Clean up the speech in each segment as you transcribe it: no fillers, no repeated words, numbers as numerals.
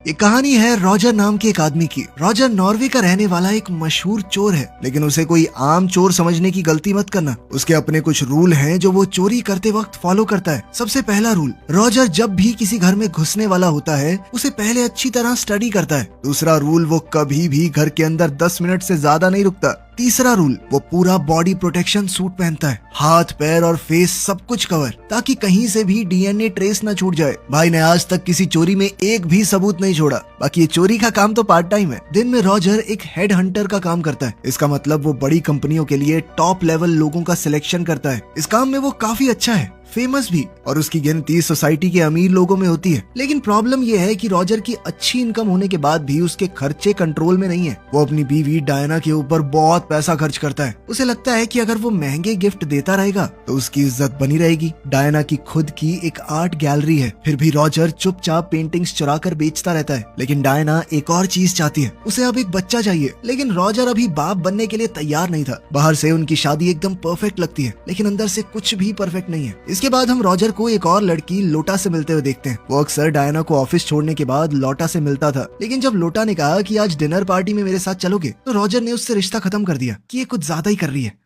ये कहानी है रॉजर नाम के एक आदमी की। रॉजर नॉर्वे का रहने वाला एक मशहूर चोर है, लेकिन उसे कोई आम चोर समझने की गलती मत करना। उसके अपने कुछ रूल हैं जो वो चोरी करते वक्त फॉलो करता है। सबसे पहला रूल, रॉजर जब भी किसी घर में घुसने वाला होता है उसे पहले अच्छी तरह स्टडी करता है। दूसरा रूल, वो कभी भी घर के अंदर 10 मिनट से ज्यादा नहीं रुकता। तीसरा रूल, वो पूरा बॉडी प्रोटेक्शन सूट पहनता है, हाथ पैर और फेस सब कुछ कवर, ताकि कहीं से भी डीएनए ट्रेस न छूट जाए। भाई ने आज तक किसी चोरी में एक भी सबूत नहीं छोड़ा। बाकी ये चोरी का काम तो पार्ट टाइम है। दिन में रॉजर एक हेड हंटर का काम करता है। इसका मतलब वो बड़ी कंपनियों के लिए टॉप लेवल लोगों का सिलेक्शन करता है। इस काम में वो काफी अच्छा है, फेमस भी, और उसकी गिनती सोसाइटी के अमीर लोगों में होती है। लेकिन प्रॉब्लम यह है कि रॉजर की अच्छी इनकम होने के बाद भी उसके खर्चे कंट्रोल में नहीं है। वो अपनी बीवी डायना के ऊपर बहुत पैसा खर्च करता है। उसे लगता है कि अगर वो महंगे गिफ्ट देता रहेगा तो उसकी इज्जत बनी रहेगी। डायना की खुद की एक आर्ट गैलरी है, फिर भी रॉजर चुपचाप पेंटिंग्स चुरा कर बेचता रहता है। लेकिन डायना एक और चीज चाहती है, उसे अब एक बच्चा चाहिए। लेकिन रॉजर अभी बाप बनने के लिए तैयार नहीं था। बाहर से उनकी शादी एकदम परफेक्ट लगती है, लेकिन अंदर से कुछ भी परफेक्ट नहीं है। इसके बाद हम रॉजर को एक और लड़की लोटा से मिलते हुए देखते हैं। वो अक्सर डायना को ऑफिस छोड़ने के बाद लोटा से मिलता था, लेकिन जब लोटा ने कहा कि आज डिनर पार्टी में मेरे साथ चलोगे, तो रॉजर ने उससे रिश्ता खत्म कर दिया कि ये कुछ ज्यादा ही कर रही है।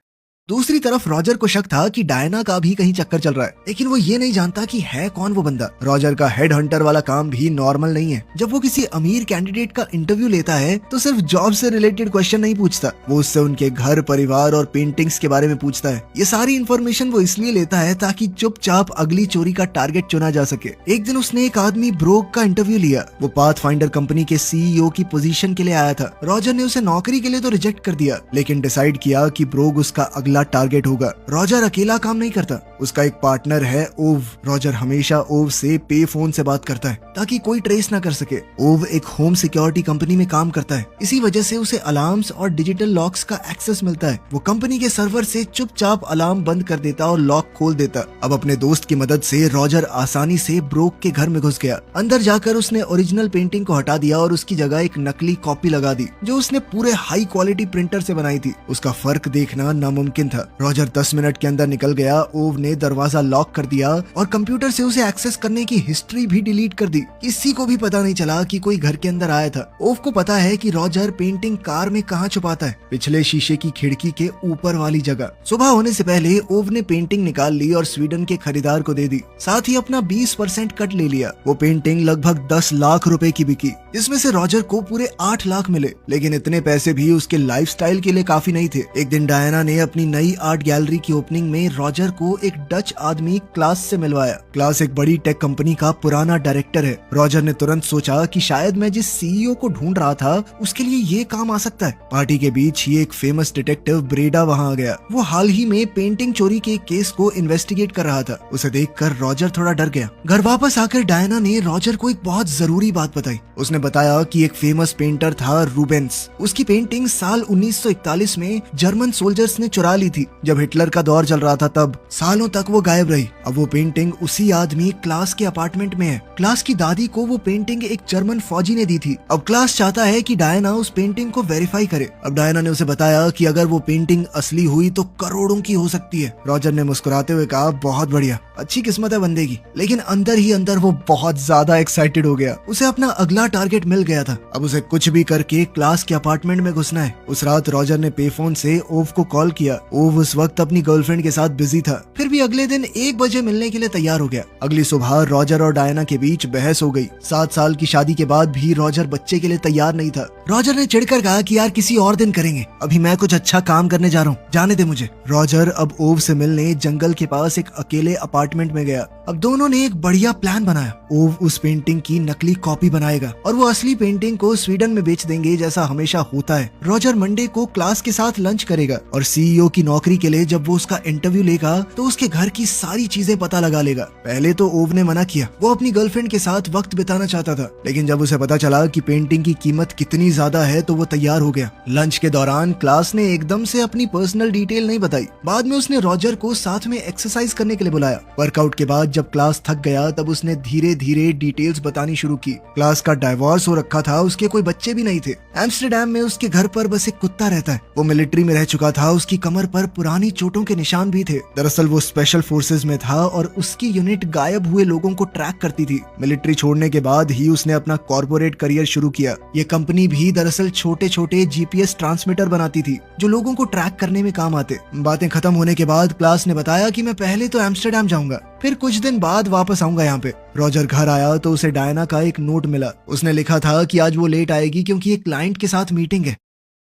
दूसरी तरफ रॉजर को शक था कि डायना का भी कहीं चक्कर चल रहा है, लेकिन वो ये नहीं जानता कि है कौन वो बंदा। रॉजर का हेड हंटर वाला काम भी नॉर्मल नहीं है। जब वो किसी अमीर कैंडिडेट का इंटरव्यू लेता है तो सिर्फ जॉब से रिलेटेड क्वेश्चन नहीं पूछता, वो उससे उनके घर, परिवार और पेंटिंग्स के बारे में पूछता है। ये सारी इन्फॉर्मेशन वो इसलिए लेता है ताकि चुपचाप अगली चोरी का टारगेट चुना जा सके। एक दिन उसने एक आदमी ब्रोक का इंटरव्यू लिया। वो पाथफाइंडर कंपनी के सीईओ की पोजीशन के लिए आया था। रॉजर ने उसे नौकरी के लिए तो रिजेक्ट कर दिया, लेकिन डिसाइड किया कि ब्रोक उसका अगला टारगेट होगा। रॉजर अकेला काम नहीं करता, उसका एक पार्टनर है ओव। रॉजर हमेशा ओव से पे फोन से बात करता है ताकि कोई ट्रेस ना कर सके। ओव एक होम सिक्योरिटी कंपनी में काम करता है, इसी वजह से उसे अलार्म्स और डिजिटल लॉक्स का एक्सेस मिलता है। वो कंपनी के सर्वर से चुपचाप अलार्म बंद कर देता और लॉक खोल देता। अब अपने दोस्त की मदद से रॉजर आसानी से ब्रोक के घर में घुस गया। अंदर जाकर उसने ओरिजिनल पेंटिंग को हटा दिया और उसकी जगह एक नकली कॉपी लगा दी, जो उसने पूरे हाई क्वालिटी प्रिंटर से बनाई थी। उसका फर्क देखना नामुमकिन था। रॉजर 10 मिनट के अंदर निकल गया। ओव ने दरवाजा लॉक कर दिया और कंप्यूटर से उसे एक्सेस करने की हिस्ट्री भी डिलीट कर दी। किसी को भी पता नहीं चला कि कोई घर के अंदर आया था। ओव को पता है कि रॉजर पेंटिंग कार में कहाँ छुपाता है, पिछले शीशे की खिड़की के ऊपर वाली जगह। सुबह होने से पहले ओव ने पेंटिंग निकाल ली और स्वीडन के खरीदार को दे दी, साथ ही अपना 20% कट ले लिया। वो पेंटिंग लगभग 10 लाख रुपए की बिकी, जिसमें से रॉजर को पूरे 8 लाख मिले। लेकिन इतने पैसे भी उसके लाइफस्टाइल के लिए काफी नहीं थे। एक दिन डायना ने अपनी नई आर्ट गैलरी की ओपनिंग में रॉजर को एक डच आदमी क्लास से मिलवाया। क्लास एक बड़ी टेक कंपनी का पुराना डायरेक्टर है। रॉजर ने तुरंत सोचा कि शायद मैं जिस सीईओ को ढूंढ रहा था उसके लिए ये काम आ सकता है। पार्टी के बीच ही एक फेमस डिटेक्टिव ब्रेडा वहां आ गया। वो हाल ही में पेंटिंग चोरी के केस को इन्वेस्टिगेट कर रहा था। उसे देखकर रॉजर थोड़ा डर गया। घर वापस आकर डायना ने रॉजर को एक बहुत जरूरी बात बताई। उसने बताया कि एक फेमस पेंटर था रूबेंस। उसकी पेंटिंग साल 1941 में जर्मन सोल्जर्स ने चुरा ली थी, जब हिटलर का दौर चल रहा था। तब सालों तक वो गायब रही। अब वो पेंटिंग उसी आदमी क्लास के अपार्टमेंट में है। क्लास की दादी को वो पेंटिंग एक जर्मन फौजी ने दी थी। अब क्लास चाहता है कि डायना उस पेंटिंग को वेरीफाई करे। अब डायना ने उसे बताया कि अगर वो पेंटिंग असली हुई तो करोड़ों की हो सकती है। रॉजर ने मुस्कुराते हुए कहा, बहुत बढ़िया, अच्छी किस्मत है बंदे की। लेकिन अंदर ही अंदर वो बहुत ज्यादा एक्साइटेड हो गया। उसे अपना अगला टारगेट मिल गया था। अब उसे कुछ भी करके क्लास के अपार्टमेंट में घुसना है। उस रात रॉजर ने पे फोन से ओव को कॉल किया। ओव उस वक्त अपनी गर्लफ्रेंड के साथ बिजी था, फिर भी अगले दिन 1 बजे मिलने के लिए तैयार हो गया। अगली सुबह रॉजर और डायना के बीच बहस हो गई। 7 साल की शादी के बाद भी रॉजर बच्चे के लिए तैयार नहीं था। रॉजर ने चिढ़कर कहा कि यार किसी और दिन करेंगे, अभी मैं कुछ अच्छा काम करने जा रहा हूँ, जाने दे मुझे। रॉजर अब ओव से मिलने जंगल के पास एक अकेले अपार्टमेंट में गया। अब दोनों ने एक बढ़िया प्लान बनाया। ओव उस पेंटिंग की नकली कॉपी बनाएगा और वो असली पेंटिंग को स्वीडन में बेच देंगे, जैसा हमेशा होता है। रॉजर मंडे को क्लास के साथ लंच करेगा और सीईओ की नौकरी के लिए जब वो उसका इंटरव्यू लेगा तो उसके घर की सारी चीजें पता लगा लेगा। पहले तो ओव ने मना किया, वो अपनी गर्लफ्रेंड के साथ वक्त बिताना चाहता था। लेकिन जब उसे पता चला कि पेंटिंग की कीमत कितनी ज्यादा है तो वो तैयार हो गया। लंच के दौरान क्लास ने एकदम से अपनी पर्सनल डिटेल नहीं बताई। बाद में उसने रॉजर को साथ में एक्सरसाइज करने के लिए बुलाया। वर्कआउट के बाद जब क्लास थक गया तब उसने धीरे धीरे डिटेल्स बतानी शुरू की। क्लास का डाइवोर्स डिवोर्स हो रखा था, उसके कोई बच्चे भी नहीं थे। एम्स्टर्डम में उसके घर पर बस एक कुत्ता रहता है। वो मिलिट्री में रह चुका था, उसकी कमर पर पुरानी चोटों के निशान भी थे। दरअसल वो स्पेशल फोर्सेज में था और उसकी यूनिट गायब हुए लोगों को ट्रैक करती थी। मिलिट्री छोड़ने के बाद ही उसने अपना कॉर्पोरेट करियर शुरू किया। ये कंपनी भी दरअसल छोटे छोटे जीपीएस ट्रांसमीटर बनाती थी जो लोगों को ट्रैक करने में काम आते। बातें खत्म होने के बाद क्लास ने बताया कि मैं पहले तो एम्स्टर्डम जाऊंगा, फिर कुछ दिन बाद वापस आऊंगा यहाँ पे। रॉजर घर आया तो उसे डायना का एक नोट मिला। उसने लिखा था कि आज वो लेट आएगी क्योंकि एक क्लाइंट के साथ मीटिंग है।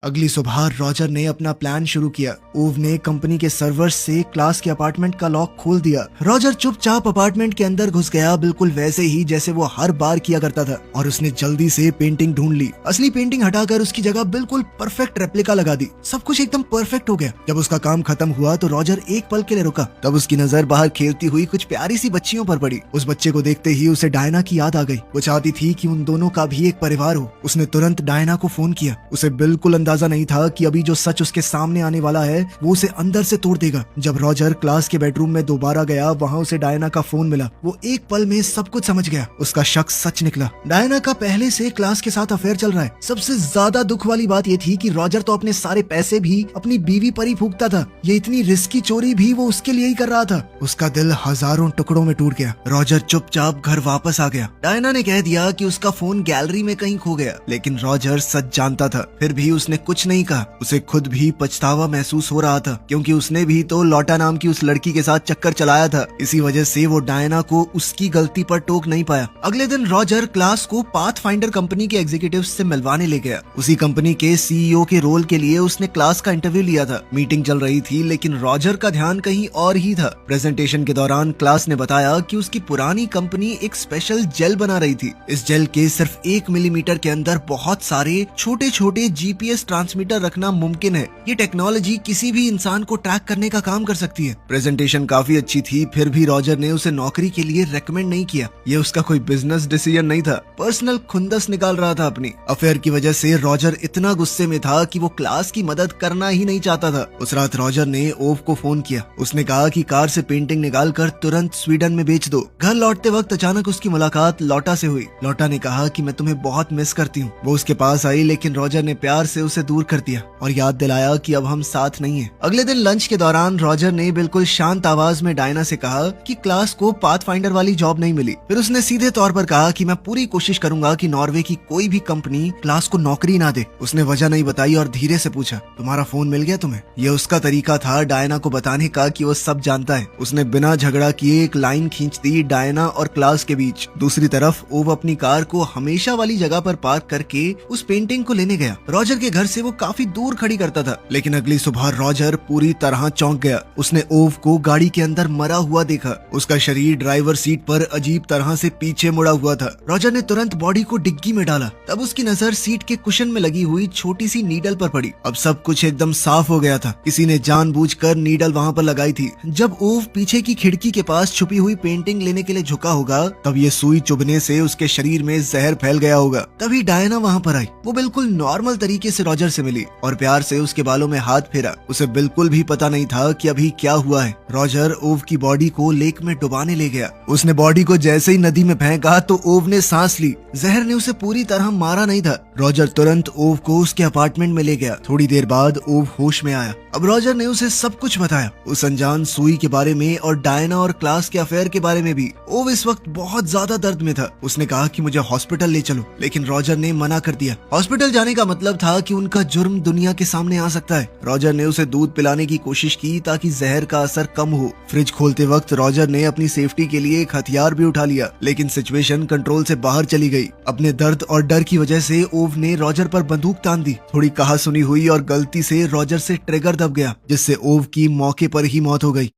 अगली सुबह रॉजर ने अपना प्लान शुरू किया। ओव ने कंपनी के सर्वर्स से क्लास के अपार्टमेंट का लॉक खोल दिया। रॉजर चुपचाप अपार्टमेंट के अंदर घुस गया, बिल्कुल वैसे ही जैसे वो हर बार किया करता था, और उसने जल्दी से पेंटिंग ढूंढ ली। असली पेंटिंग हटाकर उसकी जगह बिल्कुल परफेक्ट रेप्लिका लगा दी। सब कुछ एकदम परफेक्ट हो गया। जब उसका काम खत्म हुआ तो रॉजर एक पल के लिए रुका। तब उसकी नजर बाहर खेलती हुई कुछ प्यारी सी बच्चियों पर पड़ी। उस बच्चे को देखते ही उसे डायना की याद आ गई। वो चाहती थी कि उन दोनों का भी एक परिवार हो। उसने तुरंत डायना को फोन किया। उसे बिल्कुल अंदाजा नहीं था कि अभी जो सच उसके सामने आने वाला है वो उसे अंदर से तोड़ देगा। जब रॉजर क्लास के बेडरूम में दोबारा गया, वहाँ उसे डायना का फोन मिला। वो एक पल में सब कुछ समझ गया। उसका शक सच निकला। डायना का पहले से क्लास के साथ अफेयर चल रहा है। सबसे ज्यादा दुख वाली बात ये थी कि रॉजर तो अपने सारे पैसे भी अपनी बीवी पर ही फूकता था। ये इतनी रिस्की चोरी भी वो उसके लिए ही कर रहा था। उसका दिल हजारों टुकड़ों में टूट गया। रॉजर चुपचाप घर वापस आ गया। डायना ने कह दिया कि उसका फोन गैलरी में कहीं खो गया, लेकिन रॉजर सच जानता था। फिर भी उसने कुछ नहीं कहा। उसे खुद भी पछतावा महसूस हो रहा था क्योंकि उसने भी तो लॉटा नाम की उस लड़की के साथ चक्कर चलाया था। इसी वजह से वो डायना को उसकी गलती पर टोक नहीं पाया। अगले दिन रॉजर क्लास को पाथफाइंडर कंपनी के एग्जीक्यूटिव्स से मिलवाने ले गया। उसी कंपनी के सीईओ के रोल के लिए उसने क्लास का इंटरव्यू लिया था। मीटिंग चल रही थी लेकिन रॉजर का ध्यान कहीं और ही था। प्रेजेंटेशन के दौरान क्लास ने बताया कि उसकी पुरानी कंपनी एक स्पेशल जेल बना रही थी। इस जेल के सिर्फ 1 मिलीमीटर के अंदर बहुत सारे छोटे छोटे जीपीएस ट्रांसमीटर रखना मुमकिन है। ये टेक्नोलॉजी किसी भी इंसान को ट्रैक करने का काम कर सकती है। प्रेजेंटेशन काफी अच्छी थी, फिर भी रॉजर ने उसे नौकरी के लिए रेकमेंड नहीं किया। ये उसका कोई बिजनेस डिसीजन नहीं था, पर्सनल खुंदस निकाल रहा था अपनी। अफेयर की वजह से रॉजर इतना गुस्से में था कि वो क्लास की मदद करना ही नहीं चाहता था। उस रात रॉजर ने ओव को फोन किया। उसने कहा कि कार से पेंटिंग निकाल कर तुरंत स्वीडन में बेच दो। घर लौटते वक्त अचानक उसकी मुलाकात लॉटा से हुई। लॉटा ने कहा कि मैं तुम्हें बहुत मिस करती हूँ। वो उसके पास आई लेकिन रॉजर ने प्यार से उसे दूर कर दिया और याद दिलाया कि अब हम साथ नहीं हैं। अगले दिन लंच के दौरान रॉजर ने बिल्कुल शांत आवाज में डायना से कहा कि क्लास को पाथफाइंडर वाली जॉब नहीं मिली। फिर उसने सीधे तौर पर कहा कि मैं पूरी कोशिश करूंगा कि नॉर्वे की कोई भी कंपनी क्लास को नौकरी ना दे। उसने वजह नहीं बताई और धीरे से पूछा, तुम्हारा फोन मिल गया तुम्हें? यह उसका तरीका था डायना को बताने का कि वो सब जानता है। उसने बिना झगड़ा किए एक लाइन खींच दी डायना और क्लास के बीच। दूसरी तरफ ओव अपनी कार को हमेशा वाली जगह पर पार्क करके उस पेंटिंग को लेने गया। रॉजर के घर से वो काफी दूर खड़ी करता था, लेकिन अगली सुबह रॉजर पूरी तरह चौंक गया। उसने ओव को गाड़ी के अंदर मरा हुआ देखा। उसका शरीर ड्राइवर सीट पर अजीब तरह से पीछे मुड़ा हुआ था। रॉजर ने तुरंत बॉडी को डिग्गी में डाला। तब उसकी नजर सीट के कुशन में लगी हुई छोटी सी नीडल पर पड़ी। अब सब कुछ एकदम साफ हो गया था। किसी ने जानबूझकर नीडल वहाँ पर लगाई थी। जब ओव पीछे की खिड़की के पास छुपी हुई पेंटिंग लेने के लिए झुका होगा, तब ये सुई चुभने से उसके शरीर में जहर फैल गया होगा। तभी डायना वहाँ पर आई। वो बिल्कुल नॉर्मल तरीके से रॉजर से मिली और प्यार से उसके बालों में हाथ फेरा। उसे बिल्कुल भी पता नहीं था कि अभी क्या हुआ है। रॉजर ओव की बॉडी को लेक में डुबाने ले गया। उसने बॉडी को जैसे ही नदी में फेंका तो ओव ने सांस ली। जहर ने उसे पूरी तरह मारा नहीं था। रॉजर तुरंत ओव को उसके अपार्टमेंट में ले गया। थोड़ी देर बाद ओव होश में आया। अब रॉजर ने उसे सब कुछ बताया, उस अनजान सुई के बारे में और डायना और क्लास के अफेयर के बारे में भी। ओव इस वक्त बहुत ज्यादा दर्द में था। उसने कहा कि मुझे हॉस्पिटल ले चलो, लेकिन रॉजर ने मना कर दिया। हॉस्पिटल जाने का मतलब था कि उनका जुर्म दुनिया के सामने आ सकता है। रॉजर ने उसे दूध पिलाने की कोशिश की ताकि जहर का असर कम हो। फ्रिज खोलते वक्त रॉजर ने अपनी सेफ्टी के लिए एक हथियार भी उठा लिया, लेकिन सिचुएशन कंट्रोल से बाहर चली गई। अपने दर्द और डर की वजह से ओव ने रॉजर पर बंदूक तान दी। थोड़ी कहा सुनी हुई और गलती से रॉजर से ट्रिगर दब गया, जिससे ओव की मौके पर ही मौत हो गई।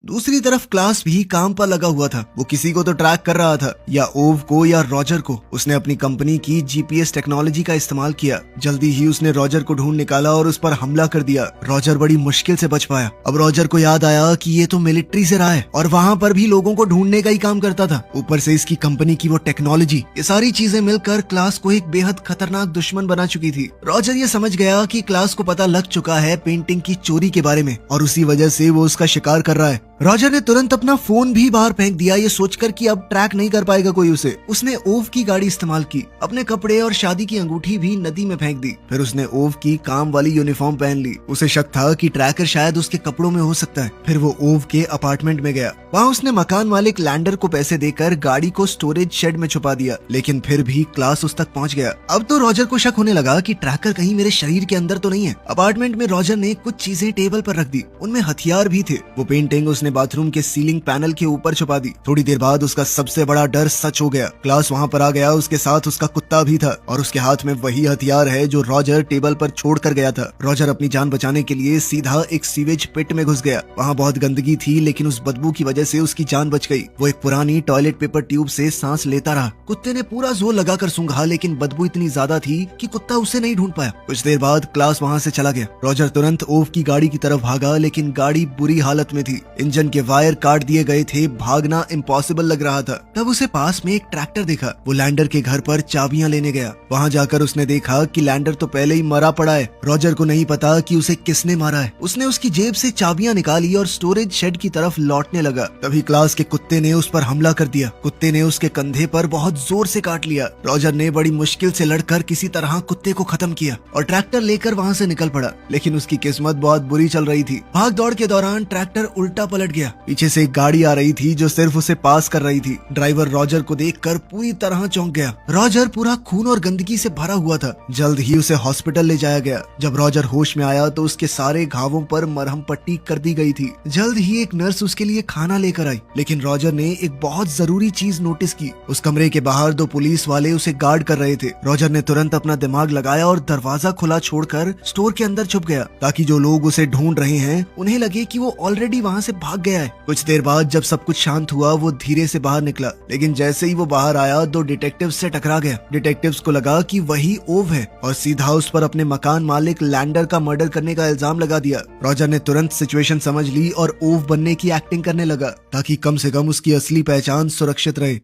दूसरी तरफ क्लास भी काम पर लगा हुआ था। वो किसी को तो ट्रैक कर रहा था, या ओव को या रॉजर को। उसने अपनी कंपनी की जीपीएस टेक्नोलॉजी का इस्तेमाल किया। जल्दी ही उसने रॉजर को ढूंढ निकाला और उस पर हमला कर दिया। रॉजर बड़ी मुश्किल से बच पाया। अब रॉजर को याद आया कि ये तो मिलिट्री से रहा है और वहाँ पर भी लोगों को ढूंढने का ही काम करता था। ऊपर से इसकी कंपनी की वो टेक्नोलॉजी, ये सारी चीजें मिलकर क्लास को एक बेहद खतरनाक दुश्मन बना चुकी थी। रॉजर ये समझ गया कि क्लास को पता लग चुका है पेंटिंग की चोरी के बारे में और उसी वजह से वो उसका शिकार कर रहा है। रॉजर ने तुरंत अपना फोन भी बाहर फेंक दिया, ये सोचकर कि अब ट्रैक नहीं कर पाएगा कोई उसे। उसने ओव की गाड़ी इस्तेमाल की, अपने कपड़े और शादी की अंगूठी भी नदी में फेंक दी। फिर उसने ओव की काम वाली यूनिफॉर्म पहन ली। उसे शक था कि ट्रैकर शायद उसके कपड़ों में हो सकता है। फिर वो ओव के अपार्टमेंट में गया। वहाँ उसने मकान मालिक लैंडर को पैसे देकर गाड़ी को स्टोरेज शेड में छुपा दिया, लेकिन फिर भी क्लास उस तक पहुँच गया। अब तो रॉजर को शक होने लगा कि ट्रैकर कहीं मेरे शरीर के अंदर तो नहीं है। अपार्टमेंट में रॉजर ने कुछ चीजें टेबल पर रख दी, उनमें हथियार भी थे। वो पेंटिंग उसने बाथरूम के सीलिंग पैनल के ऊपर छुपा दी। थोड़ी देर बाद उसका सबसे बड़ा डर सच हो गया। क्लास वहाँ पर आ गया, उसके साथ उसका कुत्ता भी था और उसके हाथ में वही हथियार है जो रॉजर टेबल पर छोड़ कर गया था। रॉजर अपनी जान बचाने के लिए सीधा एक सीवेज पिट में घुस गया। वहाँ बहुत गंदगी थी, लेकिन उस बदबू की वजह से उसकी जान बच गई। वो एक पुरानी टॉयलेट पेपर ट्यूब से सांस लेता रहा। कुत्ते ने पूरा जोर लगाकर सूंघा, लेकिन बदबू इतनी ज्यादा थी कि कुत्ता उसे नहीं ढूंढ पाया। कुछ देर बाद क्लास वहाँ से चला गया। रॉजर तुरंत ओव की गाड़ी की तरफ भागा, लेकिन गाड़ी बुरी हालत में थी। इंजन के वायर काट दिए गए थे, भागना इम्पॉसिबल लग रहा था। तब उसे पास में एक ट्रैक्टर देखा। वो लैंडर के घर पर चाबियां लेने गया। वहाँ जाकर उसने देखा कि लैंडर तो पहले ही मरा पड़ा है। रॉजर को नहीं पता कि उसे किसने मारा है। उसने उसकी जेब से चाबियां निकाली और स्टोरेज शेड की तरफ लौटने लगा। तभी क्लास के कुत्ते ने उस पर हमला कर दिया। कुत्ते ने उसके कंधे पर बहुत जोर से काट लिया। रॉजर ने बड़ी मुश्किल से लड़कर किसी तरह कुत्ते को खत्म किया और ट्रैक्टर लेकर वहाँ से निकल पड़ा। लेकिन उसकी किस्मत बहुत बुरी चल रही थी। भाग दौड़ के दौरान ट्रैक्टर उल्टा पलट गया। पीछे से एक गाड़ी आ रही थी जो सिर्फ उसे पास कर रही थी। ड्राइवर रॉजर को देखकर पूरी तरह चौंक गया। रॉजर पूरा खून और गंदगी से भरा हुआ था। जल्द ही उसे हॉस्पिटल ले जाया गया। जब रॉजर होश में आया तो उसके सारे घावों पर मरहम पट्टी कर दी गई थी। जल्द ही एक नर्स उसके लिए खाना लेकर आई, लेकिन रॉजर ने एक बहुत जरूरी चीज नोटिस की। उस कमरे के बाहर दो पुलिस वाले उसे गार्ड कर रहे थे। रॉजर ने तुरंत अपना दिमाग लगाया और दरवाजा खुला छोड़कर स्टोर के अंदर छुप गया, ताकि जो लोग उसे ढूंढ रहे हैं उन्हें लगे कि वो ऑलरेडी वहाँ से भाग गया है। कुछ देर बाद जब सब कुछ शांत हुआ, वो धीरे से बाहर निकला, लेकिन जैसे ही वो बाहर आया दो डिटेक्टिव्स से टकरा गया। डिटेक्टिव्स को लगा कि वही ओव है और सीधा उस पर अपने मकान मालिक लैंडर का मर्डर करने का इल्जाम लगा दिया। रॉजर ने तुरंत सिचुएशन समझ ली और ओव बनने की एक्टिंग करने लगा, ताकि कम से कम उसकी असली पहचान सुरक्षित रहे।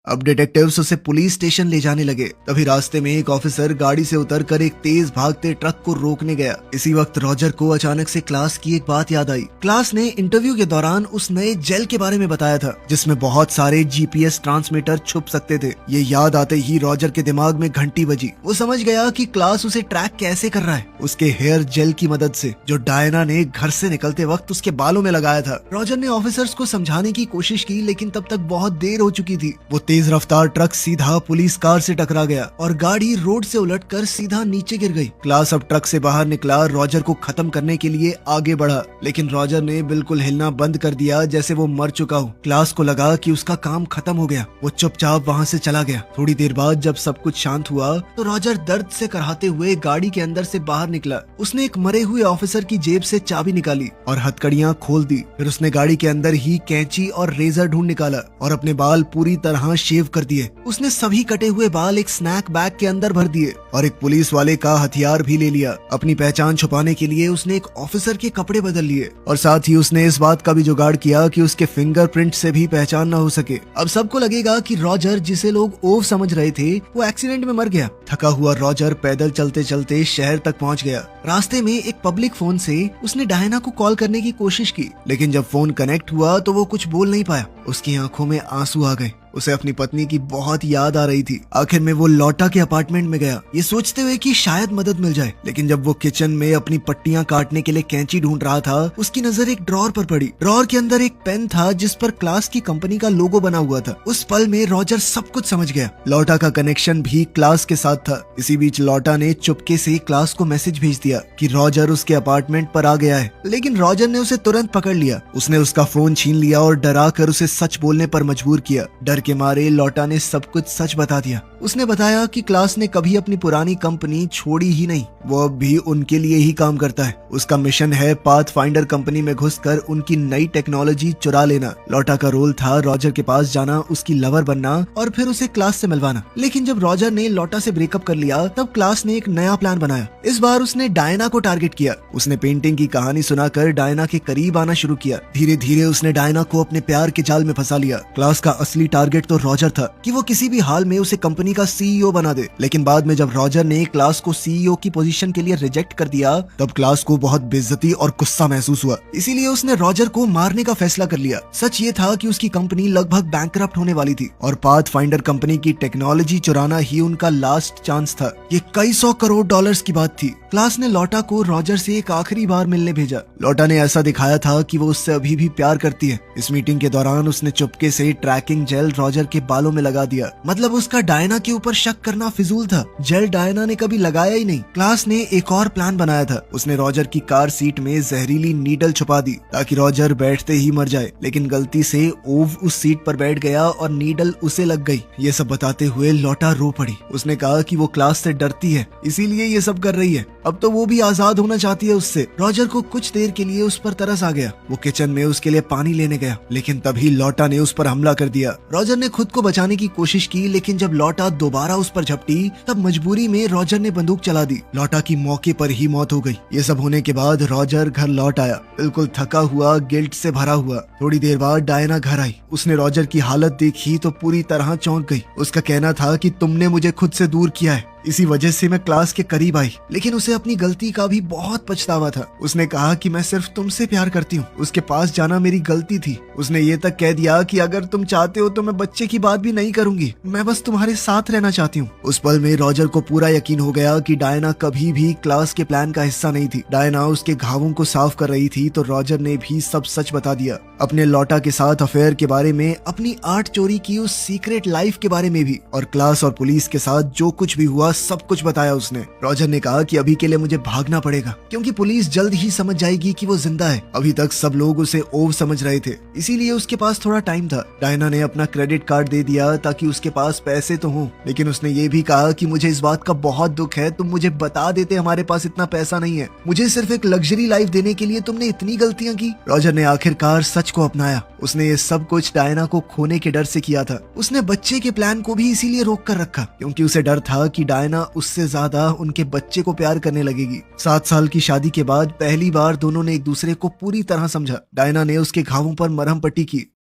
अब डिटेक्टिव्स उसे पुलिस स्टेशन ले जाने लगे। तभी रास्ते में एक ऑफिसर गाड़ी से उतरकर एक तेज भागते ट्रक को रोकने गया। इसी वक्त रॉजर को अचानक से क्लास की एक बात याद आई। क्लास ने इंटरव्यू के दौरान उस नए जेल के बारे में बताया था, जिसमें बहुत सारे जीपीएस ट्रांसमीटर छुप सकते थे। ये याद आते ही रॉजर के दिमाग में घंटी बजी। वो समझ गया कि क्लास उसे ट्रैक कैसे कर रहा है, उसके हेयर जेल की मदद से, जो डायना ने घर से निकलते वक्त उसके बालों में लगाया था। रॉजर ने ऑफिसर्स को समझाने की कोशिश की, लेकिन तब तक बहुत देर हो चुकी थी। वो तेज रफ्तार ट्रक सीधा पुलिस कार से टकरा गया और गाड़ी रोड से उलटकर सीधा नीचे गिर गई। क्लास अब ट्रक से बाहर निकला, रॉजर को खत्म करने के लिए आगे बढ़ा, लेकिन रॉजर ने बिल्कुल हिलना बंद कर दिया, जैसे वो मर चुका हो। क्लास को लगा कि उसका काम खत्म हो गया। वो चुपचाप वहाँ से चला गया। थोड़ी देर बाद जब सब कुछ शांत हुआ तो रॉजर दर्द से कराहते हुए गाड़ी के अंदर से बाहर निकला। उसने एक मरे हुए ऑफिसर की जेब से चाबी निकाली और हथकड़ियां खोल दी। फिर उसने गाड़ी के अंदर ही कैंची और रेजर ढूंढ निकाला और अपने बाल पूरी तरह शेव कर दिए। उसने सभी कटे हुए बाल एक स्नैक बैग के अंदर भर दिए और एक पुलिस वाले का हथियार भी ले लिया। अपनी पहचान छुपाने के लिए उसने एक ऑफिसर के कपड़े बदल लिए और साथ ही उसने इस बात का भी जुगाड़ किया कि उसके फिंगरप्रिंट से भी पहचान न हो सके। अब सबको लगेगा कि रॉजर, जिसे लोग ओव समझ रहे थे, वो एक्सीडेंट में मर गया। थका हुआ रॉजर पैदल चलते चलते शहर तक पहुंच गया। रास्ते में एक पब्लिक फोन से उसने डायना को कॉल करने की कोशिश की, लेकिन जब फोन कनेक्ट हुआ तो वो कुछ बोल नहीं पाया। उसकी आंखों में आंसू आ गए। उसे अपनी पत्नी की बहुत याद आ रही थी। आखिर में वो लौटा के अपार्टमेंट में गया, ये सोचते हुए कि शायद मदद मिल जाए। लेकिन जब वो किचन में अपनी पट्टियां काटने के लिए कैंची ढूंढ रहा था, उसकी नजर एक ड्रॉर पर पड़ी। ड्रॉर के अंदर एक पेन था जिस पर क्लास की कंपनी का लोगो बना हुआ था। उस पल में रॉजर सब कुछ समझ गया। लौटा का कनेक्शन भी क्लास के साथ था। इसी बीच लौटा ने चुपके से क्लास को मैसेज भेज दिया कि रॉजर उसके अपार्टमेंट पर आ गया है। लेकिन रॉजर ने उसे तुरंत पकड़ लिया। उसने उसका फोन छीन लिया और डरा कर उसे सच बोलने पर मजबूर किया। डर के मारे लौटा ने सब कुछ सच बता दिया। उसने बताया कि क्लास ने कभी अपनी पुरानी कंपनी छोड़ी ही नहीं, वो अब भी उनके लिए ही काम करता है। उसका मिशन है पाथ फाइंडर कंपनी में घुसकर उनकी नई टेक्नोलॉजी चुरा लेना। लौटा का रोल था रॉजर के पास जाना, उसकी लवर बनना और फिर उसे क्लास से मिलवाना। लेकिन जब रॉजर ने लौटा से ब्रेकअप कर लिया, तब क्लास ने एक नया प्लान बनाया। इस बार उसने डायना को टारगेट किया। उसने पेंटिंग की कहानी सुनाकर डायना के करीब आना शुरू किया। धीरे धीरे उसने डायना को अपने प्यार के जाल में फंसा लिया। क्लास का असली टारगेट तो रॉजर था कि वो किसी भी हाल में उसे कंपनी कंपनी का सीईओ बना दे। लेकिन बाद में जब रॉजर ने क्लास को सीईओ की पोजीशन के लिए रिजेक्ट कर दिया तब क्लास को बहुत बेइज्जती और गुस्सा महसूस हुआ। इसीलिए उसने रॉजर को मारने का फैसला कर लिया। सच ये था कि उसकी कंपनी लगभग बैंकरप्ट होने वाली थी और पाथफाइंडर कंपनी की टेक्नोलॉजी चुराना ही उनका लास्ट चांस था। ये कई $100 करोड़ की बात थी। क्लास ने लॉटा को रॉजर से एक आखिरी बार मिलने भेजा। लॉटा ने ऐसा दिखाया था कि वो उससे अभी भी प्यार करती है। इस मीटिंग के दौरान उसने चुपके से ट्रैकिंग जेल रॉजर के बालों में लगा दिया। मतलब उसका डायना के ऊपर शक करना फिजूल था। जेल डायना ने कभी लगाया ही नहीं। क्लास ने एक और प्लान बनाया था। उसने रॉजर की कार सीट में जहरीली नीडल छुपा दी ताकि रॉजर बैठते ही मर जाए। लेकिन गलती से ओव उस सीट पर बैठ गया और नीडल उसे लग गई। ये सब बताते हुए लॉटा रो पड़ी। उसने कहा कि वो क्लास से डरती है, इसीलिए ये सब कर रही है। अब तो वो भी आजाद होना चाहती है उससे। रॉजर को कुछ देर के लिए उस पर तरस आ गया। वो किचन में उसके लिए पानी लेने गया, लेकिन तभी लॉटा ने उस पर हमला कर दिया। रॉजर ने खुद को बचाने की कोशिश की, लेकिन जब लॉटा दोबारा उस पर झपटी तब मजबूरी में रॉजर ने बंदूक चला दी। लॉटा की मौके पर ही मौत हो गई। ये सब होने के बाद रॉजर घर लौट आया, बिल्कुल थका हुआ, गिल्ट से भरा हुआ। थोड़ी देर बाद डायना घर आई। उसने रॉजर की हालत देखी तो पूरी तरह चौंक गई। उसका कहना था कि तुमने मुझे खुद से दूर किया है, इसी वजह से मैं क्लास के करीब आई। लेकिन उसे अपनी गलती का भी बहुत पछतावा था। उसने कहा कि मैं सिर्फ तुमसे प्यार करती हूँ, उसके पास जाना मेरी गलती थी। उसने ये तक कह दिया कि अगर तुम चाहते हो तो मैं बच्चे की बात भी नहीं करूंगी, मैं बस तुम्हारे साथ रहना चाहती हूँ। उस पल में रॉजर को पूरा यकीन हो गया कि डायना कभी भी क्लास के प्लान का हिस्सा नहीं थी। डायना उसके घावों को साफ कर रही थी तो रॉजर ने भी सब सच बता दिया। अपने लॉटा के साथ अफेयर के बारे में, अपनी आर्ट चोरी की उस सीक्रेट लाइफ के बारे में भी, और क्लास और पुलिस के साथ जो कुछ भी हुआ सब कुछ बताया उसने। रॉजर ने कहा कि अभी के लिए मुझे भागना पड़ेगा क्योंकि पुलिस जल्द ही समझ जाएगी कि वो जिंदा है। अभी तक सब लोग उसे ओव समझ रहे थे, इसीलिए उसके पास थोड़ा टाइम था। डायना ने अपना क्रेडिट कार्ड दे दिया ताकि उसके पास पैसे तो हों, लेकिन उसने ये भी कहा कि मुझे इस बात का बहुत दुख है, तुम मुझे बता देते हमारे पास इतना पैसा नहीं है। मुझे सिर्फ एक लग्जरी लाइफ देने के लिए तुमने इतनी गलतियां की। रॉजर ने आखिरकार सच को अपनाया। उसने ये सब कुछ डायना को खोने के डर से किया था। उसने बच्चे के प्लान को भी इसीलिए रोक कर रखा क्योंकि उसे डर था कि डायना उससे ज्यादा उनके बच्चे को प्यार करने लगेगी। 7 साल की शादी के बाद पहली बार दोनों ने एक दूसरे को पूरी तरह समझा। डायना ने उसके घावों पर मरहम पट्टी की।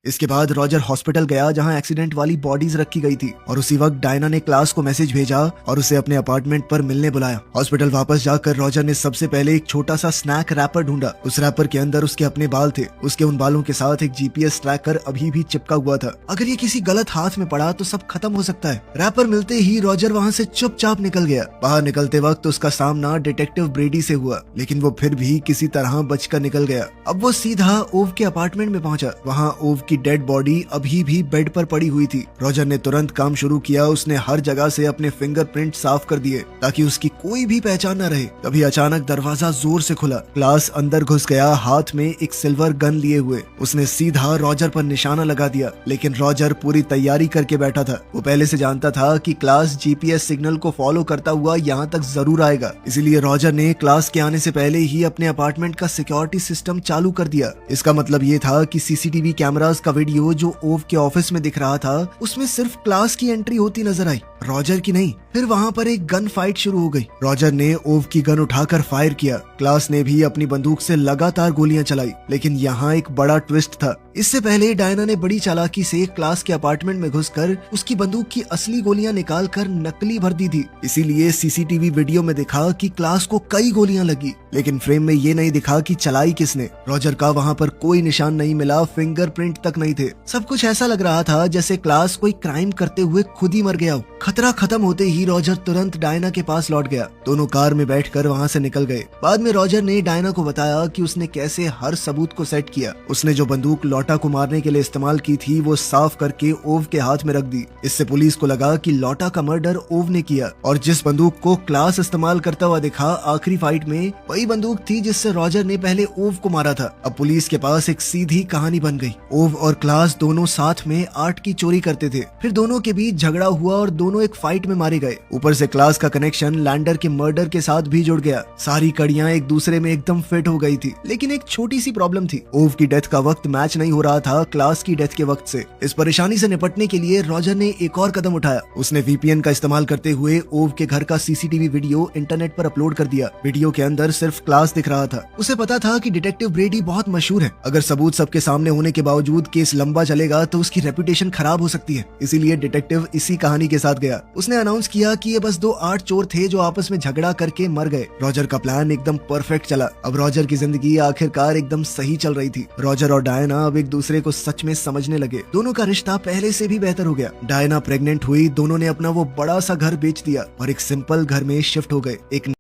इसके बाद रॉजर हॉस्पिटल गया जहां एक्सीडेंट वाली बॉडीज रखी गई थी और उसी वक्त डायना ने क्लास को मैसेज भेजा और उसे अपने अपार्टमेंट पर मिलने बुलाया। हॉस्पिटल वापस जाकर रॉजर ने सबसे पहले एक छोटा सा स्नैक रैपर ढूंढा। उस रैपर के अंदर उसके अपने बाल थे। उसके उन बालों के साथ एक जीपीएस ट्रैकर अभी भी चिपका हुआ था। अगर ये किसी गलत हाथ में पड़ा तो सब खत्म हो सकता है। रैपर मिलते ही रॉजर वहाँ से चुपचाप निकल गया। बाहर निकलते वक्त उसका सामना डिटेक्टिव ब्रेडी से हुआ, लेकिन वो फिर भी किसी तरह बचकर निकल गया। अब वो सीधा ओव के अपार्टमेंट में पहुंचा। वहाँ ओव की डेड बॉडी अभी भी बेड पर पड़ी हुई थी। रॉजर ने तुरंत काम शुरू किया। उसने हर जगह से अपने फिंगरप्रिंट साफ कर दिए ताकि उसकी कोई भी पहचान न रहे। तभी अचानक दरवाजा जोर से खुला। क्लास अंदर घुस गया, हाथ में एक सिल्वर गन लिए हुए। उसने सीधा रॉजर पर निशाना लगा दिया, लेकिन रॉजर पूरी तैयारी करके बैठा था। वो पहले से जानता था कि क्लास जीपीएस सिग्नल को फॉलो करता हुआ यहाँ तक जरूर आएगा। इसीलिए रॉजर ने क्लास के आने से पहले ही अपने अपार्टमेंट का सिक्योरिटी सिस्टम चालू कर दिया। इसका मतलब ये था कि सीसीटीवी कैमरास का वीडियो जो ओव के ऑफिस में दिख रहा था उसमें सिर्फ क्लास की एंट्री होती नजर आई, रॉजर की नहीं। फिर वहाँ पर एक गन फाइट शुरू हो गई। रॉजर ने ओव की गन उठाकर फायर किया। क्लास ने भी अपनी बंदूक से लगातार गोलियां चलाई, लेकिन यहाँ एक बड़ा ट्विस्ट था। इससे पहले डायना ने बड़ी चालाकी से क्लास के अपार्टमेंट में घुसकर उसकी बंदूक की असली गोलियां निकाल कर नकली भर दी थी। इसीलिए सीसीटीवी वीडियो में दिखा कि क्लास को कई गोलियां लगी, लेकिन फ्रेम में ये नहीं दिखा कि चलाई किसने। रॉजर का वहाँ पर कोई निशान नहीं मिला, फिंगरप्रिंट तक नहीं थे। सब कुछ ऐसा लग रहा था जैसे क्लास कोई क्राइम करते हुए खुद ही मर गया हो। खतरा खत्म होते ही रॉजर तुरंत डायना के पास लौट गया। दोनों कार में बैठकर वहाँ से निकल गए। बाद में रॉजर ने डायना को बताया कि उसने कैसे हर सबूत को सेट किया। उसने जो बंदूक लॉटा को मारने के लिए इस्तेमाल की थी वो साफ करके ओव के हाथ में रख दी। इससे पुलिस को लगा कि लॉटा का मर्डर ओव ने किया, और जिस बंदूक को क्लास इस्तेमाल करता हुआ दिखा आखिरी फाइट में, वही बंदूक थी जिससे रॉजर ने पहले ओव को मारा था। अब पुलिस के पास एक सीधी कहानी बन गई। ओव और क्लास दोनों साथ में आर्ट की चोरी करते थे। फिर दोनों के बीच झगड़ा हुआ और दोनों एक फाइट में मारे गए। ऊपर से क्लास का कनेक्शन लैंडर के मर्डर के साथ भी जुड़ गया। सारी कड़ियां एक दूसरे में एकदम फिट हो गई थी, लेकिन एक छोटी सी प्रॉब्लम थी। ओव की डेथ का वक्त मैच नहीं हो रहा था क्लास की डेथ के वक्त से। इस परेशानी से निपटने के लिए रॉजर ने एक और कदम उठाया। उसने वीपीएन का इस्तेमाल करते हुए ओव के घर का सीसीटीवी वीडियो इंटरनेट पर अपलोड कर दिया। वीडियो के अंदर सिर्फ क्लास दिख रहा था। उसे पता था कि डिटेक्टिव ब्रेडी बहुत मशहूर है। अगर सबूत सबके सामने होने के बावजूद केस लंबा चलेगा तो उसकी रेपुटेशन खराब हो सकती है। इसीलिए डिटेक्टिव इसी कहानी के साथ गया। उसने अनाउंस किया कि ये बस 2 आर्ट चोर थे जो आपस में झगड़ा करके मर गए। रॉजर का प्लान एकदम परफेक्ट चला। अब रॉजर की जिंदगी आखिरकार एकदम सही चल रही थी। रॉजर और डायना अब एक दूसरे को सच में समझने लगे। दोनों का रिश्ता पहले से भी बेहतर हो गया। डायना प्रेग्नेंट हुई, दोनों ने अपना वो बड़ा सा घर बेच दिया और एक सिंपल घर में शिफ्ट हो गए। एक